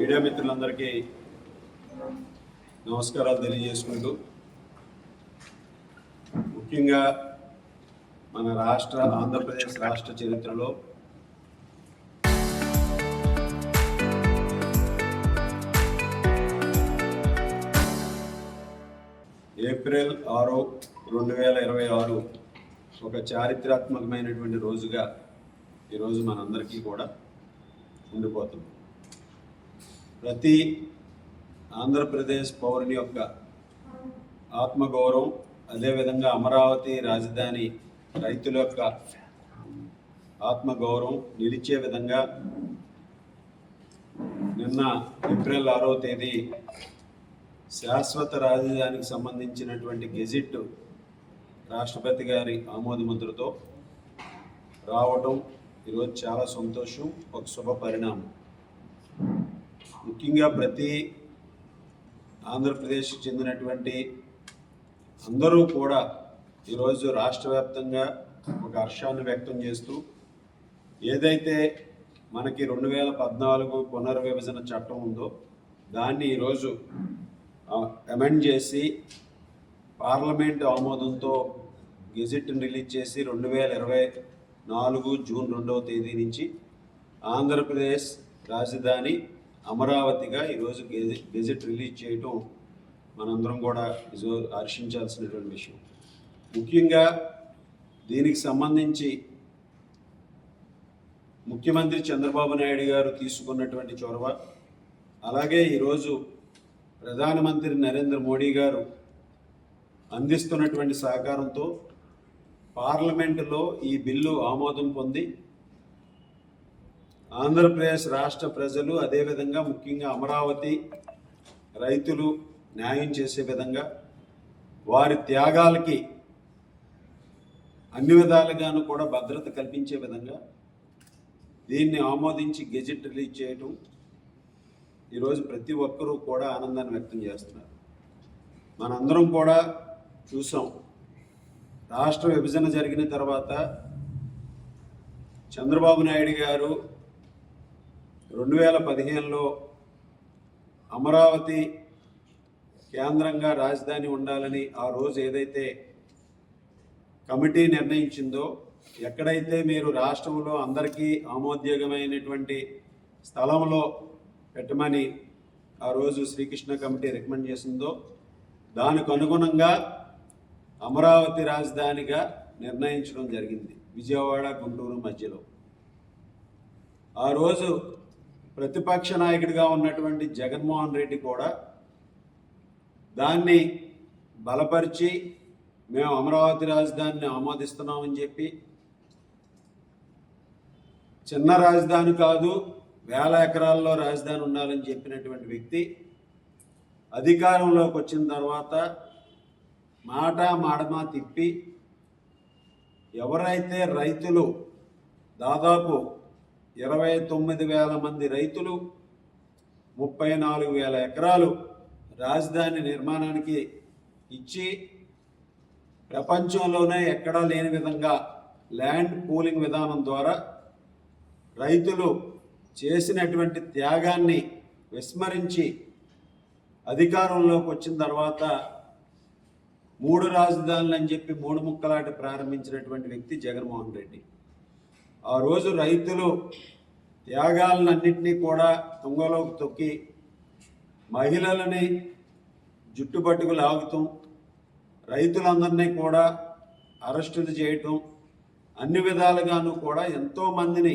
Media మిత్రులందరికీ నమస్కారాలు తెలియజేసుకుంటూ, ముఖ్యంగా మన ఆంధ్రప్రదేశ్ రాష్ట్ర చరిత్రలో ఏప్రిల్ 6, 2026 ఒక చారిత్రాత్మకమైనటువంటి రోజుగా ఈరోజు మనందరికీ కూడా ఉండిపోతుంది. ప్రతి ఆంధ్రప్రదేశ్ పౌరుని యొక్క ఆత్మగౌరవం, అదేవిధంగా అమరావతి రాజధాని రైతుల యొక్క ఆత్మగౌరవం నిలిచే విధంగా నిన్న ఏప్రిల్ 6వ తేదీ శాశ్వత రాజధానికి సంబంధించినటువంటి గెజిట్ రాష్ట్రపతి గారి ఆమోదముద్రతో రావడం ఈరోజు చాలా సంతోషం, ఒక శుభ పరిణామం. ముఖ్యంగా ప్రతి ఆంధ్రప్రదేశ్కి చెందినటువంటి అందరూ కూడా ఈరోజు రాష్ట్ర వ్యాప్తంగా ఒక హర్షాన్ని వ్యక్తం చేస్తూ, ఏదైతే మనకి 2014 పునర్విభజన చట్టం ఉందో దాన్ని ఈరోజు అమెండ్ చేసి పార్లమెంటు ఆమోదంతో గెజిట్ని రిలీజ్ చేసి 2024 జూన్ 2వ తేదీ నుంచి ఆంధ్రప్రదేశ్ రాజధాని అమరావతిగా ఈరోజు గెజిట్ రిలీజ్ చేయటం మనందరం కూడా హర్షించాల్సినటువంటి విషయం. ముఖ్యంగా దీనికి సంబంధించి ముఖ్యమంత్రి చంద్రబాబు నాయుడు గారు తీసుకున్నటువంటి చొరవ, అలాగే ఈరోజు ప్రధానమంత్రి నరేంద్ర మోడీ గారు అందిస్తున్నటువంటి సహకారంతో పార్లమెంటులో ఈ బిల్లు ఆమోదం పొంది ఆంధ్రప్రదేశ్ రాష్ట్ర ప్రజలు, అదేవిధంగా ముఖ్యంగా అమరావతి రైతులు న్యాయం చేసే విధంగా, వారి త్యాగాలకి అన్ని విధాలుగాను కూడా భద్రత కల్పించే విధంగా దీన్ని ఆమోదించి గెజిట్ రిలీజ్ చేయటం ఈరోజు ప్రతి ఒక్కరూ కూడా ఆనందాన్ని వ్యక్తం చేస్తున్నారు. మనందరం కూడా చూసాం, రాష్ట్ర విభజన జరిగిన తర్వాత చంద్రబాబు నాయుడు గారు 2015లో అమరావతి కేంద్రంగా రాజధాని ఉండాలని ఆ రోజు ఏదైతే కమిటీ నిర్ణయించిందో, ఎక్కడైతే మీరు రాష్ట్రంలో అందరికీ ఆమోదయోగమైనటువంటి స్థలంలో పెట్టమని ఆ రోజు శ్రీకృష్ణ కమిటీ రికమెండ్ చేసిందో, దానికి అనుగుణంగా అమరావతి రాజధానిగా నిర్ణయించడం జరిగింది, విజయవాడ గుంటూరు మధ్యలో. ఆ రోజు ప్రతిపక్ష నాయకుడిగా ఉన్నటువంటి జగన్మోహన్ రెడ్డి కూడా దాన్ని బలపరిచి, మేము అమరావతి రాజధానిని ఆమోదిస్తున్నామని చెప్పి, చిన్న రాజధాని కాదు 1000 ఎకరాల్లో రాజధాని ఉండాలని చెప్పినటువంటి వ్యక్తి అధికారంలోకి వచ్చిన తర్వాత మాడమా తిప్పి, ఎవరైతే రైతులు దాదాపు 29,000 మంది రైతులు 34,000 ఎకరాలు రాజధాని నిర్మాణానికి ఇచ్చి, ప్రపంచంలోనే ఎక్కడా లేని విధంగా ల్యాండ్ పూలింగ్ విధానం ద్వారా రైతులు చేసినటువంటి త్యాగాన్ని విస్మరించి అధికారంలోకి వచ్చిన తర్వాత 3 రాజధానులు అని చెప్పి 3 ముక్కలాట ప్రారంభించినటువంటి వ్యక్తి జగన్మోహన్ రెడ్డి. ఆ రోజు రైతులు త్యాగాలన్నింటినీ కూడా తుంగలోకి తొక్కి, మహిళలని జుట్టుపట్టుకు లాగుతూ, రైతులందరినీ కూడా అరెస్టులు చేయటం, అన్ని విధాలుగాను కూడా ఎంతోమందిని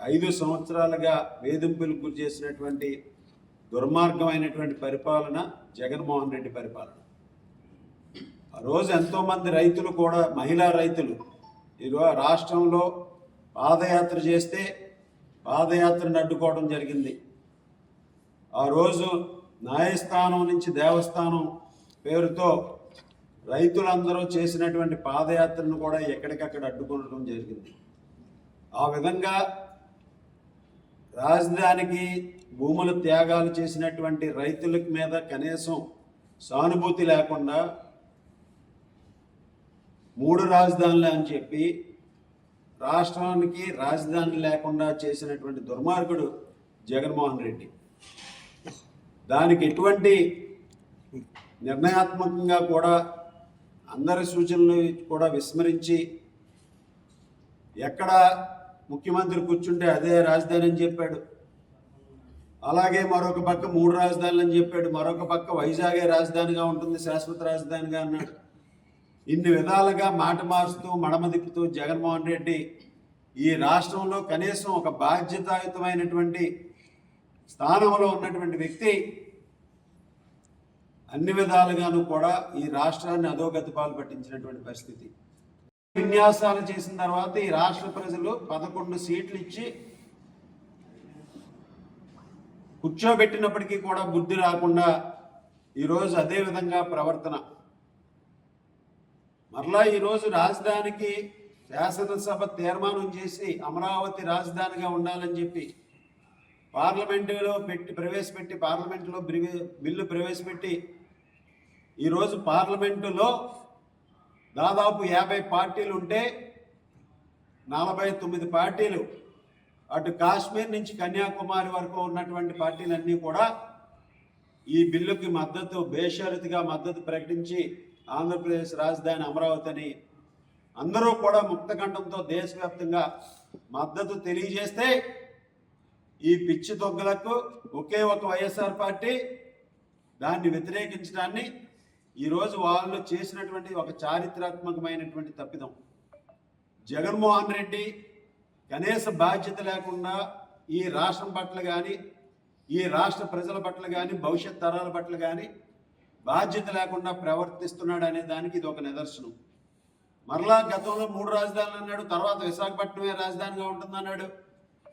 5 సంవత్సరాలుగా వేధింపులకు గురి చేసినటువంటి దుర్మార్గమైనటువంటి పరిపాలన జగన్మోహన్ రెడ్డి పరిపాలన. ఆ రోజు ఎంతోమంది రైతులు కూడా, మహిళా రైతులు ఈరోజు రాష్ట్రంలో పాదయాత్ర చేస్తే పాదయాత్రను అడ్డుకోవడం జరిగింది. ఆ రోజు న్యాయస్థానం నుంచి దేవస్థానం పేరుతో రైతులందరూ చేసినటువంటి పాదయాత్రను కూడా ఎక్కడికక్కడ అడ్డుకోవడం జరిగింది. ఆ విధంగా రాజధానికి భూముల త్యాగాలు చేసినటువంటి రైతుల మీద కనీసం సానుభూతి లేకుండా 3 రాజధానులు అని చెప్పి రాష్ట్రానికి రాజధాని లేకుండా చేసినటువంటి దుర్మార్గుడు జగన్మోహన్ రెడ్డి. దానికి ఎటువంటి నిర్ణయాత్మకంగా కూడా అందరి సూచనలు కూడా విస్మరించి ఎక్కడ ముఖ్యమంత్రి కూర్చుంటే అదే రాజధాని అని చెప్పాడు. అలాగే మరొక పక్క 3 రాజధానులు అని చెప్పాడు. మరొక పక్క వైజాగే రాజధానిగా ఉంటుంది, శాశ్వత రాజధానిగా అన్నాడు. ఇన్ని విధాలుగా మాట మారుస్తూ మడమ తిప్పుతూ జగన్మోహన్ రెడ్డి ఈ రాష్ట్రంలో కనీసం ఒక బాధ్యతాయుతమైనటువంటి స్థానంలో ఉన్నటువంటి వ్యక్తి అన్ని విధాలుగాను కూడా ఈ రాష్ట్రాన్ని అధోగతి పాలు పట్టించినటువంటి పరిస్థితి. విన్యాసాలు చేసిన తర్వాత ఈ రాష్ట్ర ప్రజలు 11 సీట్లు ఇచ్చి కూర్చోబెట్టినప్పటికీ కూడా బుద్ధి రాకుండా ఈరోజు అదే విధంగా ప్రవర్తన. మరలా ఈరోజు రాజధానికి శాసనసభ తీర్మానం చేసి అమరావతి రాజధానిగా ఉండాలని చెప్పి పార్లమెంటులో పార్లమెంటులో బిల్లు ప్రవేశపెట్టి ఈరోజు పార్లమెంటులో దాదాపు 50 పార్టీలు ఉంటే 49 పార్టీలు అటు కాశ్మీర్ నుంచి కన్యాకుమారి వరకు ఉన్నటువంటి పార్టీలన్నీ కూడా ఈ బిల్లుకి బేషరతుగా మద్దతు ప్రకటించి ఆంధ్రప్రదేశ్ రాజధాని అమరావతి అని అందరూ కూడా ముక్తకంఠంతో దేశవ్యాప్తంగా మద్దతు తెలియజేస్తే ఈ పిచ్చి దొంగలకు ఒకే ఒక వైఎస్ఆర్ పార్టీ దాన్ని వ్యతిరేకించడాన్ని ఈరోజు వాళ్ళు చేసినటువంటి ఒక చారిత్రాత్మకమైనటువంటి తప్పిదం. జగన్మోహన్ రెడ్డి కనీస బాధ్యత లేకుండా ఈ రాష్ట్రం పట్ల కానీ ఈ రాష్ట్ర ప్రజల పట్ల కానీ భవిష్యత్ తరాల పట్ల కానీ బాధ్యత లేకుండా ప్రవర్తిస్తున్నాడు అనే దానికి ఇది ఒక నిదర్శనం. మరలా గతంలో 3 రాజధానులు అన్నాడు, తర్వాత విశాఖపట్నమే రాజధానిగా ఉంటుందన్నాడు,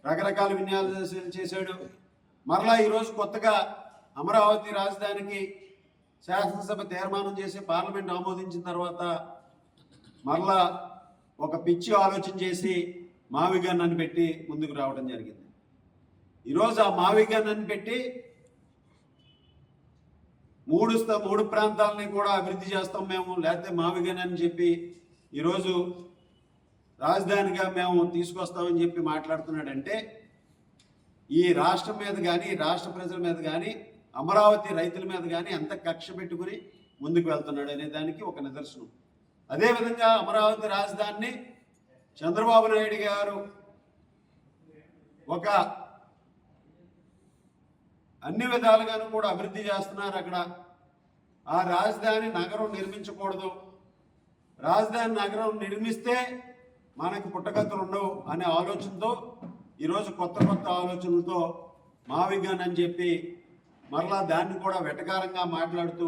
రకరకాల విన్యాసాలు చేశాడు. మరలా ఈరోజు కొత్తగా అమరావతి రాజధానికి శాసనసభ తీర్మానం చేసి పార్లమెంట్ ఆమోదించిన తర్వాత మరలా ఒక పిచ్చి ఆలోచన చేసి మావిగన్నని పెట్టి ముందుకు రావడం జరిగింది. ఈరోజు ఆ మావిగన్నని పెట్టి 3 ప్రాంతాలని కూడా అభివృద్ధి చేస్తాం మేము, లేకపోతే మావిగన్నని చెప్పి ఈరోజు రాజధానిగా మేము తీసుకొస్తామని చెప్పి మాట్లాడుతున్నాడంటే ఈ రాష్ట్రం మీద కానీ రాష్ట్ర ప్రజల మీద కానీ అమరావతి రైతుల మీద కానీ ఎంత కక్ష పెట్టుకుని ముందుకు వెళ్తున్నాడు అనే దానికి ఒక నిదర్శనం. అదేవిధంగా అమరావతి రాజధానిని చంద్రబాబు నాయుడు గారు ఒక అన్ని విధాలుగాను కూడా అభివృద్ధి చేస్తున్నారు. అక్కడ ఆ రాజధాని నగరం నిర్మించకూడదు, రాజధాని నగరం నిర్మిస్తే మనకు పుట్టగతులు ఉండవు అనే ఆలోచనతో ఈరోజు కొత్త ఆలోచనలతో మావిగన్ అని చెప్పి మరలా దాన్ని కూడా వెటకారంగా మాట్లాడుతూ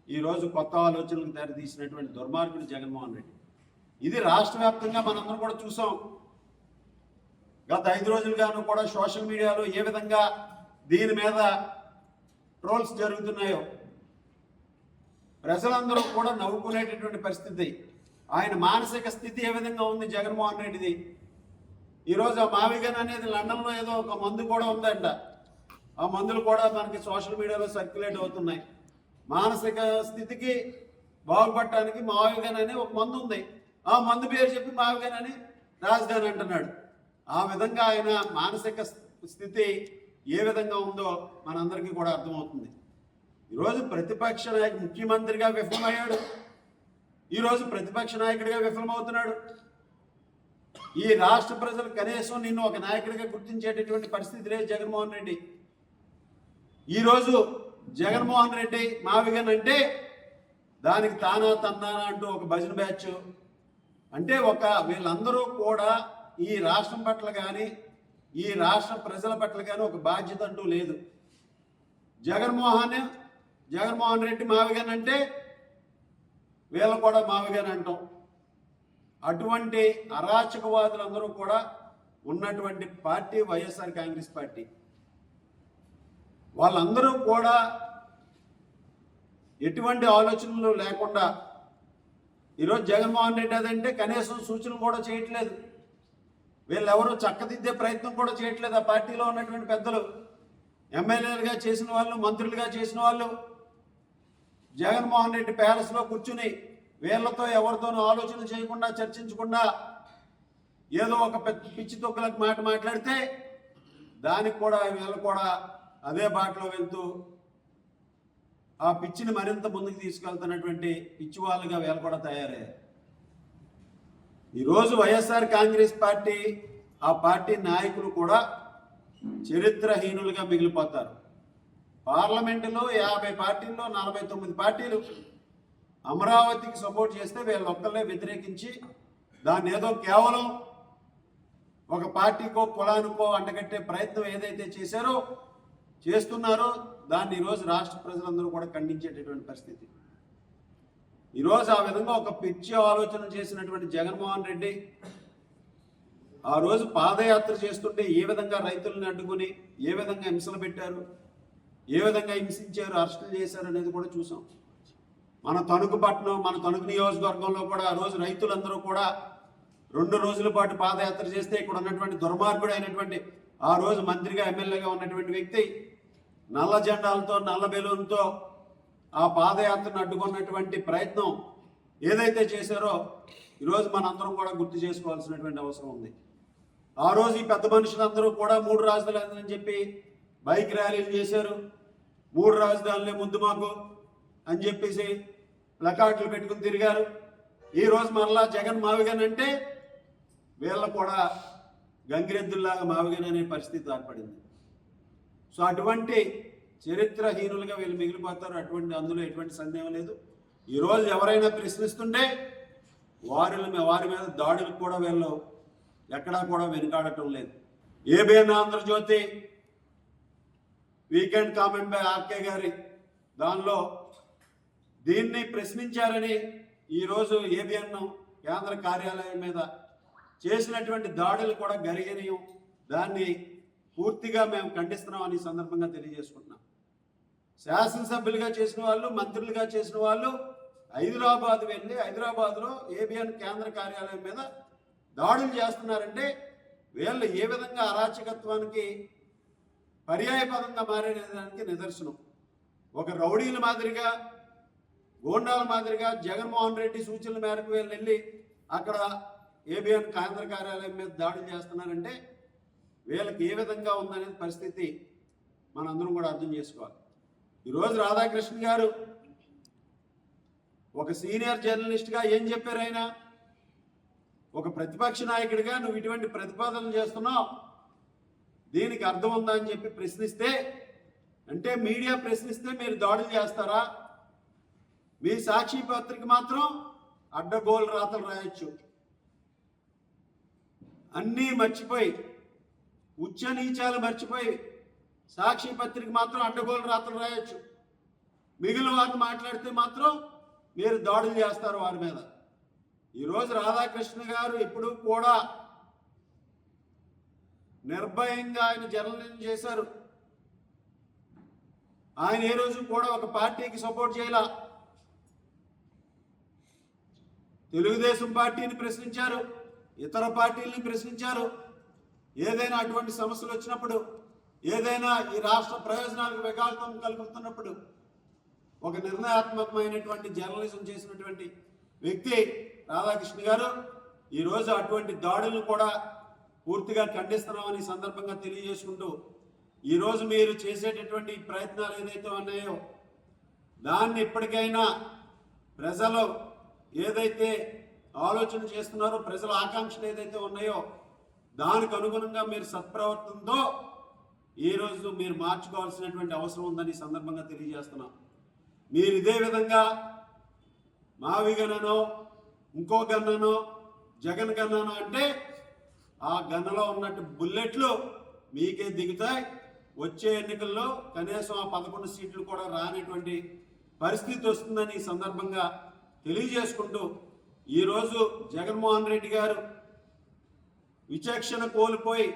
ఈరోజు కొత్త ఆలోచనలకు దారితీసినటువంటి దుర్మార్గుడు జగన్మోహన్ రెడ్డి. ఇది రాష్ట్ర వ్యాప్తంగా మనందరం కూడా చూసాం. గత 5 రోజులుగాను కూడా సోషల్ మీడియాలో ఏ విధంగా దీని మీద ట్రోల్స్ జరుగుతున్నాయో ప్రజలందరూ కూడా నవ్వుకునేటటువంటి పరిస్థితి. ఆయన మానసిక స్థితి ఏ విధంగా ఉంది జగన్మోహన్ రెడ్డిది. ఈరోజు ఆ మావిగన్ అనేది లండన్లో ఏదో ఒక మందు కూడా ఉందంట, ఆ మందులు కూడా మనకి సోషల్ మీడియాలో సర్క్యులేట్ అవుతున్నాయి. మానసిక స్థితికి బాగుపడటానికి మావిగన్ అనే ఒక మందు ఉంది, ఆ మందు పేరు చెప్పి మావిగన్ అని రాజధాని అంటున్నాడు. ఆ విధంగా ఆయన మానసిక స్థితి ఏ విధంగా ఉందో మనందరికీ కూడా అర్థమవుతుంది. ఈరోజు ప్రతిపక్ష నాయకుడు ముఖ్యమంత్రిగా విఫలమయ్యాడు, ఈరోజు ప్రతిపక్ష నాయకుడిగా విఫలమవుతున్నాడు. ఈ రాష్ట్ర ప్రజలు కనీసం నిన్ను ఒక నాయకుడిగా గుర్తించేటటువంటి పరిస్థితి లేదు జగన్మోహన్ రెడ్డి. ఈరోజు జగన్మోహన్ రెడ్డి మావిగన్ అంటే దానికి తానా తందానా అంటూ ఒక భజన బ్యాచ్ అంటే వీళ్ళందరూ కూడా ఈ రాష్ట్రం పట్ల కానీ ఈ రాష్ట్ర ప్రజల పట్ల కానీ ఒక బాధ్యత అంటూ లేదు. జగన్మోహన్ రెడ్డి మావిగన్ అంటే వీళ్ళు కూడా మావిగన్ అంటాం. అటువంటి అరాచకవాదులందరూ కూడా ఉన్నటువంటి పార్టీ వైఎస్ఆర్ కాంగ్రెస్ పార్టీ. వాళ్ళందరూ కూడా ఎటువంటి ఆలోచనలు లేకుండా ఈరోజు జగన్మోహన్ రెడ్డి అదంటే కనీసం సూచనలు కూడా చేయట్లేదు. వీళ్ళెవరూ చక్కదిద్దే ప్రయత్నం కూడా చేయట్లేదు. ఆ పార్టీలో ఉన్నటువంటి పెద్దలు, ఎమ్మెల్యేలుగా చేసిన వాళ్ళు, మంత్రులుగా చేసిన వాళ్ళు జగన్మోహన్ రెడ్డి ప్యాలెస్లో కూర్చుని వీళ్ళతో ఎవరితోనూ ఆలోచన చేయకుండా చర్చించకుండా ఏదో ఒక పిచ్చి తొక్కులకు మాట్లాడితే దానికి కూడా వీళ్ళు కూడా అదే బాటలో వెళ్తూ ఆ పిచ్చిని మరింత ముందుకు తీసుకెళ్తున్నటువంటి పిచ్చి వాళ్ళుగా వీళ్ళు కూడా తయారయ్యారు. ఈరోజు వైఎస్ఆర్ కాంగ్రెస్ పార్టీ ఆ పార్టీ నాయకులు కూడా చరిత్రహీనులుగా మిగిలిపోతారు. పార్లమెంటులో 50 పార్టీల్లో 49 పార్టీలు అమరావతికి సపోర్ట్ చేస్తే వీళ్ళొక్కళ్ళే వ్యతిరేకించి దాన్ని ఏదో కేవలం ఒక పార్టీకో కులానికో అంటగట్టే ప్రయత్నం ఏదైతే చేస్తున్నారో దాన్ని ఈరోజు రాష్ట్ర ప్రజలందరూ కూడా ఖండించేటటువంటి పరిస్థితి. ఈరోజు ఆ విధంగా ఒక పిచ్చి ఆలోచన చేసినటువంటి జగన్మోహన్ రెడ్డి ఆ రోజు పాదయాత్ర చేస్తుంటే ఏ విధంగా రైతులను అడ్డుకుని ఏ విధంగా హింసలు పెట్టారు, ఏ విధంగా హింసించారు, అరెస్టులు చేశారు అనేది కూడా చూసాం. మన తణుకు పట్టణం, మన తణుకు నియోజకవర్గంలో కూడా ఆ రోజు రైతులందరూ కూడా 2 రోజుల పాటు పాదయాత్ర చేస్తే ఇక్కడ ఉన్నటువంటి దుర్మార్గుడు అయినటువంటి ఆ రోజు మంత్రిగా ఎమ్మెల్యేగా ఉన్నటువంటి వ్యక్తి నల్ల జెండాలతో నల్ల బెలూన్తో ఆ పాదయాత్రను అడ్డుకున్నటువంటి ప్రయత్నం ఏదైతే చేశారో ఈరోజు మనందరం కూడా గుర్తు చేసుకోవాల్సినటువంటి అవసరం ఉంది. ఆ రోజు ఈ పెద్ద మనుషులందరూ కూడా 3 రాజధానులు అని చెప్పి బైక్ ర్యాలీలు చేశారు. 3 రాజధానులే ముద్దు మాకు అని చెప్పేసి ప్లకార్డులు పెట్టుకుని తిరిగారు. ఈరోజు మరలా జగన్ మావిగానంటే వీళ్ళ కూడా గంగిరెద్దుల్లాగా మావిగాననే పరిస్థితి ఏర్పడింది. సో అటువంటి చరిత్రహీనులుగా వీళ్ళు మిగిలిపోతారు. అందులో ఎటువంటి సందేహం లేదు. ఈరోజు ఎవరైనా ప్రశ్నిస్తుంటే వారి మీద దాడులకు కూడా వీళ్ళు ఎక్కడా కూడా వెనుకాడటం లేదు. ABN Andhra Jyothi weekend comment by RK గారి దానిలో దీన్ని ప్రశ్నించారని ఈరోజు ఏబిఎన్ కేంద్ర కార్యాలయం మీద చేసినటువంటి దాడులు కూడా గరిగనీయం, దాన్ని పూర్తిగా మేము ఖండిస్తున్నామని సందర్భంగా తెలియజేసుకుంటున్నాం. శాసనసభ్యులుగా చేసిన వాళ్ళు, మంత్రులుగా చేసిన వాళ్ళు హైదరాబాద్ వెళ్ళి హైదరాబాద్లో ఏబిఎన్ కేంద్ర కార్యాలయం మీద దాడులు చేస్తున్నారంటే వీళ్ళు ఏ విధంగా అరాచకత్వానికి పర్యాయపదంగా మారేదానికి నిదర్శనం. ఒక రౌడీల మాదిరిగా, గోండాల మాదిరిగా జగన్మోహన్ రెడ్డి సూచనల మేరకు వీళ్ళు వెళ్ళి అక్కడ ఏబిఎన్ కేంద్ర కార్యాలయం మీద దాడులు చేస్తున్నారంటే వీళ్ళకి ఏ విధంగా ఉందనేది పరిస్థితి మనందరం కూడా అర్థం చేసుకోవాలి. ఈరోజు రాధాకృష్ణ గారు ఒక సీనియర్ జర్నలిస్ట్గా ఏం చెప్పారు? ఆయన ఒక ప్రతిపక్ష నాయకుడిగా నువ్వు ఇటువంటి ప్రతిపాదనలు చేస్తున్నావు, దీనికి అర్థం ఉందా అని చెప్పి ప్రశ్నిస్తే, అంటే మీడియా ప్రశ్నిస్తే మీరు దాడులు చేస్తారా? మీ సాక్షి పత్రిక మాత్రం అడ్డగోలు రాతలు రాయొచ్చు, అన్నీ మర్చిపోయి ఉచ్చ నీచాలు మర్చిపోయి సాక్షి పత్రిక మాత్రం అడ్డగోలు రాతలు రాయొచ్చు. మిగిలిన వారిని మాట్లాడితే మాత్రం మీరు దాడులు చేస్తారు వారి మీద. ఈరోజు రాధాకృష్ణ గారు ఇప్పుడు కూడా నిర్భయంగా ఆయన జర్నలిజం చేశారు. ఆయన ఏ రోజు కూడా ఒక పార్టీకి సపోర్ట్ చేయాల. తెలుగుదేశం పార్టీని ప్రశ్నించారు, ఇతర పార్టీలని ప్రశ్నించారు. ఏదైనా అటువంటి సమస్యలు వచ్చినప్పుడు, ఏదైనా ఈ రాష్ట్ర ప్రయోజనాలకు విఘాతం కలుగుతున్నప్పుడు ఒక నిర్ణయాత్మకమైనటువంటి జర్నలిజం చేసినటువంటి వ్యక్తి రాధాకృష్ణ గారు. ఈరోజు అటువంటి దాడులను కూడా పూర్తిగా ఖండిస్తున్నామని సందర్భంగా తెలియజేసుకుంటూ, ఈరోజు మీరు చేసేటటువంటి ప్రయత్నాలు ఏదైతే ఉన్నాయో దాన్ని ఇప్పటికైనా ప్రజలు ఏదైతే ఆలోచన చేస్తున్నారో, ప్రజల ఆకాంక్షలు ఏదైతే ఉన్నాయో దానికి అనుగుణంగా మీరు సత్ప్రవర్తనతో ఈరోజు మీరు మార్చుకోవాల్సినటువంటి అవసరం ఉందని సందర్భంగా తెలియజేస్తున్నాం. మీరు ఇదే విధంగా మావి గన్ననో ఇంకో గన్ననో జగన్ గన్ననో అంటే ఆ గన్నలో ఉన్నట్టు బుల్లెట్లు మీకే దిగుతాయి. వచ్చే ఎన్నికల్లో కనీసం ఆ 11 సీట్లు కూడా రానటువంటి పరిస్థితి వస్తుందని సందర్భంగా తెలియజేసుకుంటూ, ఈరోజు జగన్మోహన్ రెడ్డి గారు విచక్షణ కోల్పోయి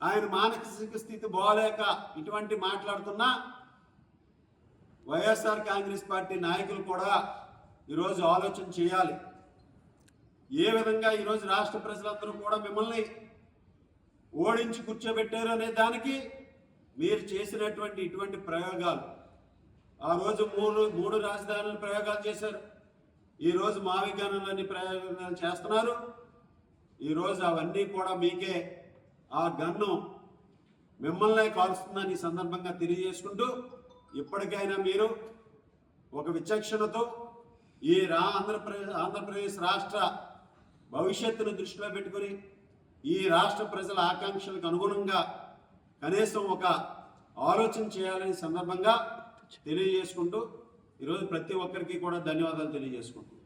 ఆయన మానసిక స్థితి బాగలేక ఇటువంటి మాట్లాడుతున్నా వైఎస్ఆర్ కాంగ్రెస్ పార్టీ నాయకులు కూడా ఈరోజు ఆలోచన చేయాలి. ఏ విధంగా ఈరోజు రాష్ట్ర ప్రజలందరూ కూడా మిమ్మల్ని ఓడించి కూర్చోబెట్టారు అనే దానికి మీరు చేసినటువంటి ఇటువంటి ప్రయోగాలు. ఆ రోజు మూడు రాజధానుల ప్రయోగాలు చేశారు, ఈరోజు మావి గనులని ప్రయోగాలు చేస్తున్నారు. ఈరోజు అవన్నీ కూడా మీకే ఆ గన్ను మిమ్మల్నే కాల్స్తుందని సందర్భంగా తెలియజేసుకుంటూ, ఇప్పటికైనా మీరు ఒక విచక్షణతో ఈ ఆంధ్రప్రదేశ్ రాష్ట్ర భవిష్యత్తును దృష్టిలో పెట్టుకుని ఈ రాష్ట్ర ప్రజల ఆకాంక్షలకు అనుగుణంగా కనీసం ఒక ఆలోచన చేయాలని సందర్భంగా తెలియజేసుకుంటూ ఈరోజు ప్రతి ఒక్కరికి కూడా ధన్యవాదాలు తెలియజేసుకుంటున్నాను.